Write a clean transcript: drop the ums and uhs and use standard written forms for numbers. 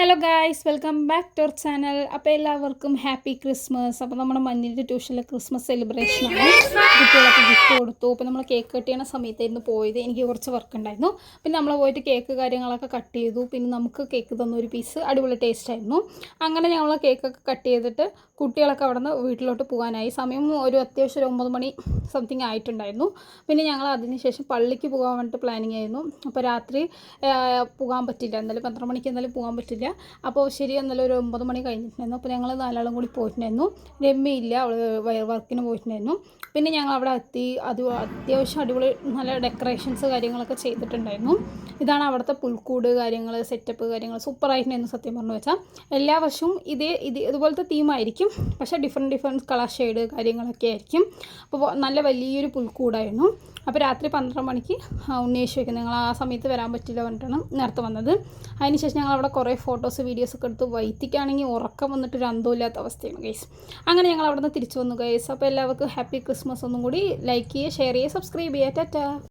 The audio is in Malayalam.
Hello guys, welcome back to our channel. അപ്പോൾ എല്ലാവർക്കും ഹാപ്പി ക്രിസ്മസ്. അപ്പോൾ നമ്മുടെ മഞ്ഞിൻ്റെ ട്യൂഷനിലെ ക്രിസ്മസ് സെലിബ്രേഷനാണ്. കുട്ടികളൊക്കെ ഗിഫ്റ്റ് കൊടുത്തു. അപ്പോൾ നമ്മൾ കേക്ക് കട്ട് ചെയ്യുന്ന സമയത്തായിരുന്നു പോയത്. എനിക്ക് കുറച്ച് വർക്ക് ഉണ്ടായിരുന്നു. പിന്നെ നമ്മൾ പോയിട്ട് കേക്ക് കാര്യങ്ങളൊക്കെ കട്ട് ചെയ്തു. പിന്നെ നമുക്ക് കേക്ക് തന്ന ഒരു പീസ് അടിപൊളി ടേസ്റ്റ് ആയിരുന്നു. അങ്ങനെ ഞങ്ങൾ കേക്കൊക്കെ കട്ട് ചെയ്തിട്ട് കുട്ടികളൊക്കെ അവിടെ നിന്ന് വീട്ടിലോട്ട് പോകാനായി. സമയം ഒരു അത്യാവശ്യം ഒരു 9 മണി സംതിങ് ആയിട്ടുണ്ടായിരുന്നു. പിന്നെ ഞങ്ങൾ അതിനുശേഷം പള്ളിക്ക് പോകാൻ വേണ്ടിയിട്ട് പ്ലാനിങ് ആയിരുന്നു. അപ്പോൾ രാത്രി പോകാൻ പറ്റില്ല, എന്തായാലും 12 മണിക്ക് എന്തായാലും പോകാൻ പറ്റില്ല. അപ്പോൾ ശരി, എന്നാലും ഒരു 9 മണി കഴിഞ്ഞിട്ടുണ്ടായിരുന്നു. അപ്പോൾ ഞങ്ങൾ 4 ആളും കൂടി പോയിട്ടുണ്ടായിരുന്നു. രമ്യയില്ല, അവൾ വർക്കിന് പോയിട്ടുണ്ടായിരുന്നു. പിന്നെ ഞങ്ങൾ അവിടെ എത്തി. അത് അത്യാവശ്യം അടിപൊളി നല്ല ഡെക്കറേഷൻസ് കാര്യങ്ങളൊക്കെ ചെയ്തിട്ടുണ്ടായിരുന്നു. ഇതാണ് അവിടുത്തെ പുൽക്കൂട് കാര്യങ്ങൾ, സെറ്റപ്പ് കാര്യങ്ങൾ സൂപ്പറായിട്ടുണ്ടായിരുന്നു. സത്യം പറഞ്ഞു വെച്ചാൽ എല്ലാ വർഷവും ഇതുപോലത്തെ തീമായിരിക്കും, പക്ഷേ ഡിഫറെൻറ്റ് കളർ ഷെയ്ഡ് കാര്യങ്ങളൊക്കെ ആയിരിക്കും. അപ്പോൾ നല്ല വലിയൊരു പുൽക്കൂടായിരുന്നു. അപ്പോൾ രാത്രി 12 മണിക്ക് ഉണ്ണിയേശു വയ്ക്കുന്നത്, ഞങ്ങൾ ആ സമയത്ത് വരാൻ പറ്റില്ല പറഞ്ഞിട്ടാണ് നേരത്തെ വന്നത്. അതിനുശേഷം ഞങ്ങൾ അവിടെ കുറേ ഫോട്ടോസ് വീഡിയോസൊക്കെ എടുത്തു. വൈത്തിക്കാണെങ്കിൽ ഉറക്കം വന്നിട്ട് ഒരു അന്തമില്ലാത്ത അവസ്ഥയാണ് ഗൈസ്. അങ്ങനെ ഞങ്ങൾ അവിടെ നിന്ന് തിരിച്ചു വന്നു ഗൈസ്. അപ്പോൾ എല്ലാവർക്കും ഹാപ്പി ക്രിസ്മസ്. ഒന്നും കൂടി ലൈക്ക് ചെയ്യുക, ഷെയർ ചെയ്യുക, സബ്സ്ക്രൈബ് ചെയ്യുക. ടാറ്റാ.